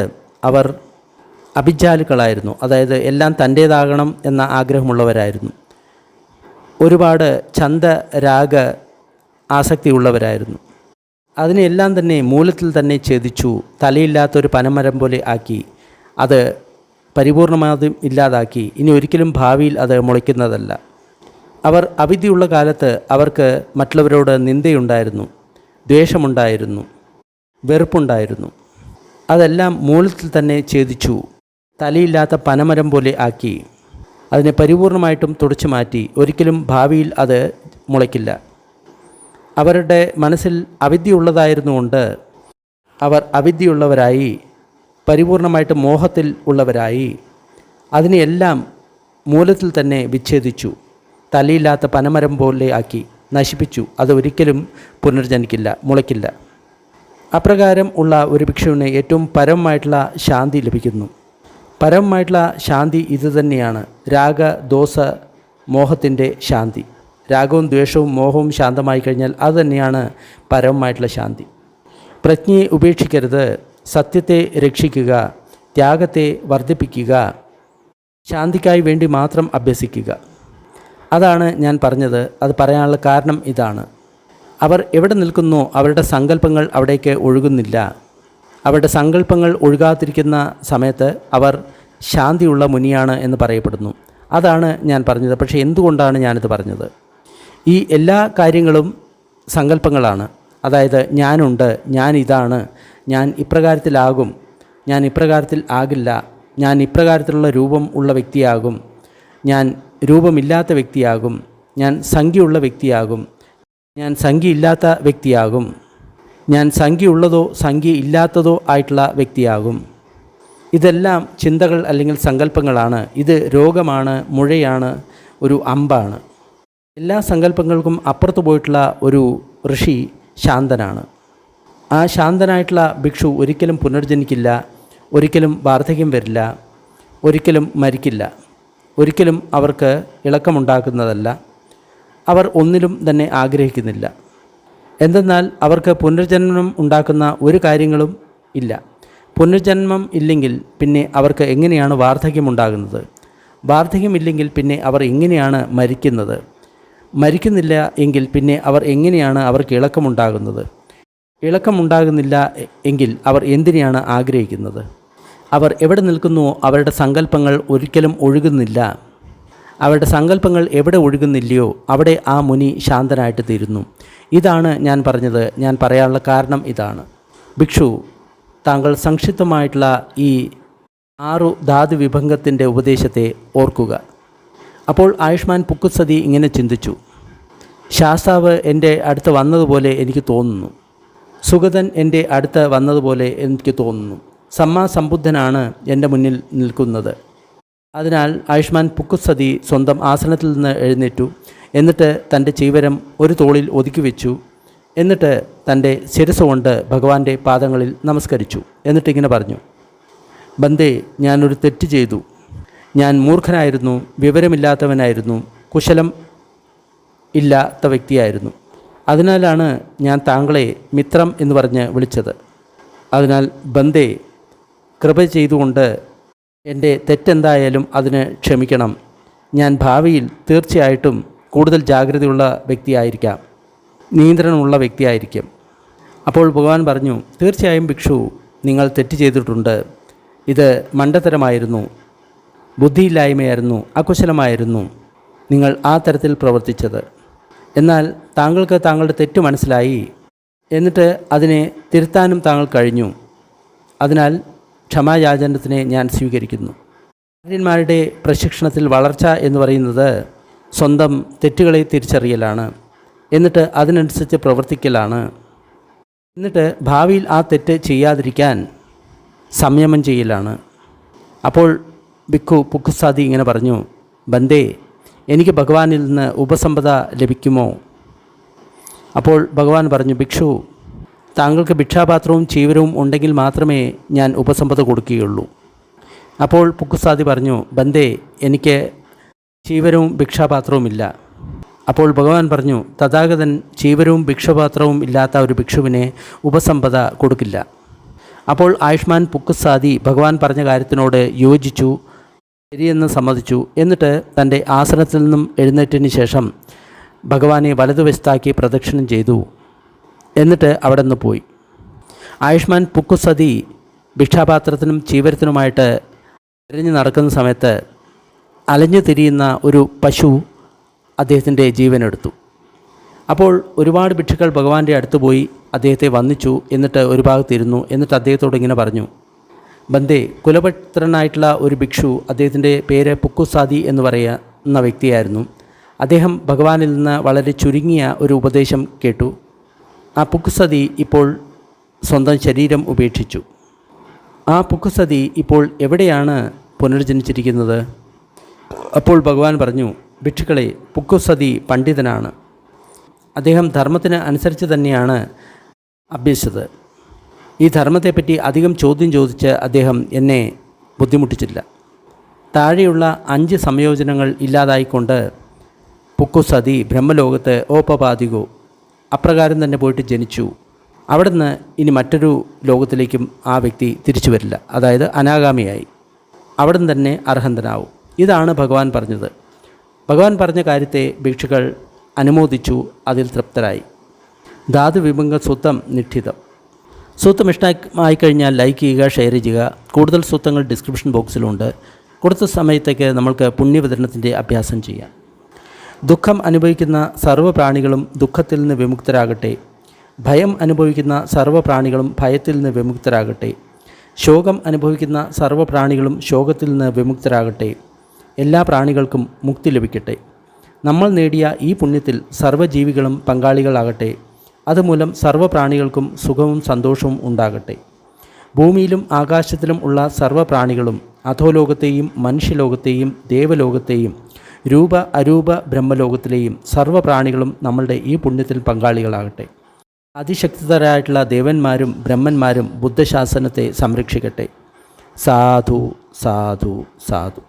Speaker 1: അവർ അഭിജാലുക്കളായിരുന്നു, അതായത് എല്ലാം തൻ്റേതാകണം എന്ന ആഗ്രഹമുള്ളവരായിരുന്നു. ഒരുപാട് ഛന്ദ രാഗ ആസക്തിയുള്ളവരായിരുന്നു. അതിനെല്ലാം തന്നെ മൂലത്തിൽ തന്നെ ഛേദിച്ചു, തലയില്ലാത്തൊരു പനമരം പോലെ ആക്കി, അത് പരിപൂർണമായും ഇല്ലാതാക്കി. ഇനി ഒരിക്കലും ഭാവിയിൽ അത് മുളയ്ക്കുന്നതല്ല. അവർ അവിദ്യയുള്ള കാലത്ത് അവർക്ക് മറ്റുള്ളവരോട് നിന്ദയുണ്ടായിരുന്നു, ദ്വേഷമുണ്ടായിരുന്നു, വെറുപ്പുണ്ടായിരുന്നു. അതെല്ലാം മൂലത്തിൽ തന്നെ ഛേദിച്ചു, തലയില്ലാത്ത പനമരം പോലെ ആക്കി, അതിനെ പരിപൂർണമായിട്ടും തുടച്ചു മാറ്റി. ഒരിക്കലും ഭാവിയിൽ അത് മുളയ്ക്കില്ല. അവരുടെ മനസ്സിൽ അവിദ്യയുള്ളതായിരുന്നുകൊണ്ട് അവർ അവിദ്യയുള്ളവരായി, പരിപൂർണമായിട്ട് മോഹത്തിൽ ഉള്ളവരായി. അതിനെയെല്ലാം മൂലത്തിൽ തന്നെ വിച്ഛേദിച്ചു, തലയില്ലാത്ത പനമരം പോലെ ആക്കി, നശിപ്പിച്ചു. അത് ഒരിക്കലും പുനർജനിക്കില്ല, മുളയ്ക്കില്ല. അപ്രകാരം ഉള്ള ഒരു ഭിക്ഷുവിന് ഏറ്റവും പരമമായിട്ടുള്ള ശാന്തി ലഭിക്കുന്നു. പരമമായിട്ടുള്ള ശാന്തി ഇതുതന്നെയാണ്, രാഗദോഷ മോഹത്തിൻ്റെ ശാന്തി. രാഗവും ദ്വേഷവും മോഹവും ശാന്തമായി കഴിഞ്ഞാൽ അതുതന്നെയാണ് പരമമായിട്ടുള്ള ശാന്തി. പ്രജ്ഞയെ ഉപേക്ഷിക്കരുത്, സത്യത്തെ രക്ഷിക്കുക, ത്യാഗത്തെ വർദ്ധിപ്പിക്കുക, ശാന്തിക്കായി വേണ്ടി മാത്രം അഭ്യസിക്കുക. അതാണ് ഞാൻ പറഞ്ഞത്. അത് പറയാനുള്ള കാരണം ഇതാണ്. അവർ എവിടെ നിൽക്കുന്നോ അവരുടെ സങ്കല്പങ്ങൾ അവിടേക്ക് ഒഴുകുന്നില്ല. അവരുടെ സങ്കല്പങ്ങൾ ഒഴുകാതിരിക്കുന്ന സമയത്ത് അവർ ശാന്തിയുള്ള മുനിയാണ് എന്ന് പറയപ്പെടുന്നു. അതാണ് ഞാൻ പറഞ്ഞത്. പക്ഷേ എന്തുകൊണ്ടാണ് ഞാനിത് പറഞ്ഞത്? ഈ എല്ലാ കാര്യങ്ങളും സങ്കല്പങ്ങളാണ്. അതായത് ഞാനുണ്ട്, ഞാൻ ഇതാണ്, ഞാൻ ഇപ്രകാരത്തിലാകും, ഞാൻ ഇപ്രകാരത്തിൽ ആകില്ല, ഞാൻ ഇപ്രകാരത്തിലുള്ള രൂപം ഉള്ള വ്യക്തിയാകും, ഞാൻ രൂപമില്ലാത്ത വ്യക്തിയാകും, ഞാൻ സംഖ്യയുള്ള വ്യക്തിയാകും, ഞാൻ സംഖ്യയില്ലാത്ത വ്യക്തിയാകും, ഞാൻ സംഖ്യയുള്ളതോ സംഖ്യ ഇല്ലാത്തതോ ആയിട്ടുള്ള വ്യക്തിയാകും. ഇതെല്ലാം ചിന്തകൾ അല്ലെങ്കിൽ സങ്കല്പങ്ങളാണ്. ഇത് രോഗമാണ്, മുഴയാണ്, ഒരു അമ്പാണ്. എല്ലാ സങ്കല്പങ്ങൾക്കും അപ്പുറത്ത് പോയിട്ടുള്ള ഒരു ഋഷി ശാന്തനാണ്. ആ ശാന്തനായിട്ടുള്ള ഭിക്ഷു ഒരിക്കലും പുനർജനിക്കില്ല, ഒരിക്കലും വാർദ്ധക്യം വരില്ല, ഒരിക്കലും മരിക്കില്ല, ഒരിക്കലും അവർക്ക് ഇളക്കമുണ്ടാക്കുന്നതല്ല. അവർ ഒന്നിലും തന്നെ ആഗ്രഹിക്കുന്നില്ല. എന്തെന്നാൽ അവർക്ക് പുനർജന്മം ഉണ്ടാക്കുന്ന ഒരു കാര്യങ്ങളും ഇല്ല. പുനർജന്മം ഇല്ലെങ്കിൽ പിന്നെ അവർക്ക് എങ്ങനെയാണ് വാർദ്ധക്യമുണ്ടാകുന്നത്? വാർദ്ധക്യമില്ലെങ്കിൽ പിന്നെ അവർ എങ്ങനെയാണ് മരിക്കുന്നത്? മരിക്കുന്നില്ല എങ്കിൽ പിന്നെ അവർ എങ്ങനെയാണ് അവർക്ക് ഇളക്കമുണ്ടാകുന്നത്? ഇളക്കമുണ്ടാകുന്നില്ല എങ്കിൽ അവർ എന്തിനെയാണ് ആഗ്രഹിക്കുന്നത്? അവർ എവിടെ നിൽക്കുന്നുവോ അവരുടെ സങ്കല്പങ്ങൾ ഒരിക്കലും ഒഴുകുന്നില്ല. അവരുടെ സങ്കല്പങ്ങൾ എവിടെ ഒഴുകുന്നില്ലയോ അവിടെ ആ മുനി ശാന്തനായിട്ട് തീരുന്നു. ഇതാണ് ഞാൻ പറഞ്ഞത്. ഞാൻ പറയാനുള്ള കാരണം ഇതാണ്. ഭിക്ഷു, താങ്കൾ സംക്ഷിപ്തമായിട്ടുള്ള ഈ 6 ധാതു വിഭംഗത്തിൻ്റെ ഉപദേശത്തെ ഓർക്കുക. അപ്പോൾ ആയുഷ്മാൻ പുക്കുസതി ഇങ്ങനെ ചിന്തിച്ചു, ശാസ്താവ് എൻ്റെ അടുത്ത് വന്നതുപോലെ എനിക്ക് തോന്നുന്നു, സുഗതൻ എൻ്റെ അടുത്ത് വന്നതുപോലെ എനിക്ക് തോന്നുന്നു, സമ്മാസംബുദ്ധനാണ് എൻ്റെ മുന്നിൽ നിൽക്കുന്നത്. അതിനാൽ ആയുഷ്മാൻ പുക്കുസതി സ്വന്തം ആസനത്തിൽ നിന്ന് എഴുന്നേറ്റു. എന്നിട്ട് തൻ്റെ ചീവരം ഒരു തോളിൽ ഒതുക്കി വെച്ചു. എന്നിട്ട് തൻ്റെ ശിരസ് കൊണ്ട് ഭഗവാന്റെ പാദങ്ങളിൽ നമസ്കരിച്ചു. എന്നിട്ടിങ്ങനെ പറഞ്ഞു, ബന്ദേ, ഞാനൊരു തെറ്റ് ചെയ്തു. ഞാൻ മൂർഖനായിരുന്നു, വിവരമില്ലാത്തവനായിരുന്നു, കുശലം ഇല്ലാത്ത വ്യക്തിയായിരുന്നു. അതിനാലാണ് ഞാൻ താങ്കളെ മിത്രം എന്ന് പറഞ്ഞ് വിളിച്ചത്. അതിനാൽ ബന്ദേ, കൃപ ചെയ്തുകൊണ്ട് എൻ്റെ തെറ്റെന്തായാലും അതിന് ക്ഷമിക്കണം. ഞാൻ ഭാവിയിൽ തീർച്ചയായിട്ടും കൂടുതൽ ജാഗ്രതയുള്ള വ്യക്തിയായിരിക്കാം, നിയന്ത്രണമുള്ള വ്യക്തിയായിരിക്കും. അപ്പോൾ ഭഗവാൻ പറഞ്ഞു, തീർച്ചയായും ഭിക്ഷു, നിങ്ങൾ തെറ്റ് ചെയ്തിട്ടുണ്ട്. ഇത് മണ്ടത്തരമായിരുന്നു, ബുദ്ധിയില്ലായ്മയായിരുന്നു, അകുശലമായിരുന്നു നിങ്ങൾ ആ തരത്തിൽ പ്രവർത്തിച്ചത്. എന്നാൽ താങ്കൾക്ക് താങ്കളുടെ തെറ്റ് മനസ്സിലായി. എന്നിട്ട് അതിനെ തിരുത്താനും താങ്കൾ കഴിഞ്ഞു. അതിനാൽ ക്ഷമായാചനത്തിനെ ഞാൻ സ്വീകരിക്കുന്നു. ആര്യന്മാരുടെ പ്രശിക്ഷണത്തിൽ വളർച്ച എന്ന് പറയുന്നത് സ്വന്തം തെറ്റുകളെ തിരിച്ചറിയലാണ്, എന്നിട്ട് അതിനനുസരിച്ച് പ്രവർത്തിക്കലാണ്. എന്നിട്ട് ഭാവിയിൽ ആ തെറ്റ് ചെയ്യാതിരിക്കാൻ സംയമം ചെയ്യലാണ്. അപ്പോൾ ഭിക്ഷു പുക്കുസാദി ഇങ്ങനെ പറഞ്ഞു, ബന്ദേ, എനിക്ക് ഭഗവാനിൽ നിന്ന് ഉപസമ്പദ ലഭിക്കുമോ? അപ്പോൾ ഭഗവാൻ പറഞ്ഞു, ഭിക്ഷു, താങ്കൾക്ക് ഭിക്ഷാപാത്രവും ചീവരവും ഉണ്ടെങ്കിൽ മാത്രമേ ഞാൻ ഉപസമ്പദ കൊടുക്കുകയുള്ളൂ. അപ്പോൾ പുക്കുസാദി പറഞ്ഞു, ബന്ദേ, എനിക്ക് ചീവരവും ഭിക്ഷാപാത്രവുമില്ല. അപ്പോൾ ഭഗവാൻ പറഞ്ഞു, തഥാഗതൻ ചീവരവും ഭിക്ഷപാത്രവും ഇല്ലാത്ത ഒരു ഭിക്ഷുവിനെ ഉപസമ്പദ കൊടുക്കില്ല. അപ്പോൾ ആയുഷ്മാൻ പുക്കുസാദി ഭഗവാൻ പറഞ്ഞ കാര്യത്തിനോട് യോജിച്ചു, ശരിയെന്ന് സമ്മതിച്ചു. എന്നിട്ട് തൻ്റെ ആസനത്തിൽ നിന്നും എഴുന്നേറ്റതിന് ശേഷം ഭഗവാനെ വലതുവശത്താക്കി പ്രദക്ഷിണം ചെയ്തു. എന്നിട്ട് അവിടെ നിന്ന് പോയി. ആയുഷ്മാൻ പുക്കുസതി ഭിക്ഷാപാത്രത്തിനും ചീവരത്തിനുമായിട്ട് തിരഞ്ഞു നടക്കുന്ന സമയത്ത് അലഞ്ഞു തിരിയുന്ന ഒരു പശു അദ്ദേഹത്തിൻ്റെ ജീവനെടുത്തു. അപ്പോൾ ഒരുപാട് ഭിക്ഷുക്കൾ ഭഗവാന്റെ അടുത്ത് പോയി അദ്ദേഹത്തെ വന്ദിച്ചു. എന്നിട്ട് ഒരു ഭാഗത്തിരുന്നു. എന്നിട്ട് അദ്ദേഹത്തോട് ഇങ്ങനെ പറഞ്ഞു, ബന്ദേ, കുലപുത്രനായിട്ടുള്ള ഒരു ഭിക്ഷു, അദ്ദേഹത്തിൻ്റെ പേര് പുക്കുസാദി എന്ന് പറയുന്ന വ്യക്തിയായിരുന്നു. അദ്ദേഹം ഭഗവാനിൽ നിന്ന് വളരെ ചുരുങ്ങിയ ഒരു ഉപദേശം കേട്ടു. ആ പുക്കുസതി ഇപ്പോൾ സ്വന്തം ശരീരം ഉപേക്ഷിച്ചു. ആ പുക്കുസതി ഇപ്പോൾ എവിടെയാണ് പുനർജനിച്ചിരിക്കുന്നത്? അപ്പോൾ ഭഗവാൻ പറഞ്ഞു, ഭിക്ഷുക്കളെ, പുക്കുസതി പണ്ഡിതനാണ്. അദ്ദേഹം ധർമ്മത്തിന് അനുസരിച്ച് തന്നെയാണ് അഭ്യസിച്ചത്. ഈ ധർമ്മത്തെപ്പറ്റി അധികം ചോദ്യം ചോദിച്ച് അദ്ദേഹം എന്നെ ബുദ്ധിമുട്ടിച്ചില്ല. താഴെയുള്ള 5 സംയോജനങ്ങൾ ഇല്ലാതായിക്കൊണ്ട് പുക്കുസതി ബ്രഹ്മലോകത്ത് ഓപപാതികോ അപ്രകാരം തന്നെ പോയിട്ട് ജനിച്ചു. അവിടുന്ന് ഇനി മറ്റൊരു ലോകത്തിലേക്കും ആ വ്യക്തി തിരിച്ചു വരില്ല. അതായത് അനാഗാമിയായി അവിടുന്ന് തന്നെ അർഹന്തനാവും. ഇതാണ് ഭഗവാൻ പറഞ്ഞത്. ഭഗവാൻ പറഞ്ഞ കാര്യത്തെ ഭിക്ഷുക്കൾ അനുമോദിച്ചു, അതിൽ തൃപ്തരായി. ധാതുവിഭംഗ സൂത്തം നിഷ്ഠിതം. സൂത്തം ഇഷ്ടമായി കഴിഞ്ഞാൽ ലൈക്ക് ചെയ്യുക, ഷെയർ ചെയ്യുക. കൂടുതൽ സൂത്തങ്ങൾ ഡിസ്ക്രിപ്ഷൻ ബോക്സിലുണ്ട്. കൊടുത്ത സമയത്തേക്ക് നമ്മൾക്ക് പുണ്യവിതരണത്തിൻ്റെ അഭ്യാസം ചെയ്യാം. ദുഃഖം അനുഭവിക്കുന്ന സർവ്വപ്രാണികളും ദുഃഖത്തിൽ നിന്ന് വിമുക്തരാകട്ടെ. ഭയം അനുഭവിക്കുന്ന സർവ്വപ്രാണികളും ഭയത്തിൽ നിന്ന് വിമുക്തരാകട്ടെ. ശോകം അനുഭവിക്കുന്ന സർവ്വപ്രാണികളും ശോകത്തിൽ നിന്ന് വിമുക്തരാകട്ടെ. എല്ലാ പ്രാണികൾക്കും മുക്തി ലഭിക്കട്ടെ. നമ്മൾ നേടിയ ഈ പുണ്യത്തിൽ സർവ്വജീവികളും പങ്കാളികളാകട്ടെ. അതുമൂലം സർവ്വപ്രാണികൾക്കും സുഖവും സന്തോഷവും ഉണ്ടാകട്ടെ. ഭൂമിയിലും ആകാശത്തിലും ഉള്ള സർവ്വപ്രാണികളും അധോലോകത്തെയും മനുഷ്യലോകത്തെയും ദേവലോകത്തെയും രൂപ അരൂപ ബ്രഹ്മലോകത്തിലെയും സർവ്വപ്രാണികളും നമ്മളുടെ ഈ പുണ്യത്തിൽ പങ്കാളികളാകട്ടെ. അതിശക്തിധരായിട്ടുള്ള ദേവന്മാരും ബ്രഹ്മന്മാരും ബുദ്ധശാസനത്തെ സംരക്ഷിക്കട്ടെ. സാധു സാധു സാധു.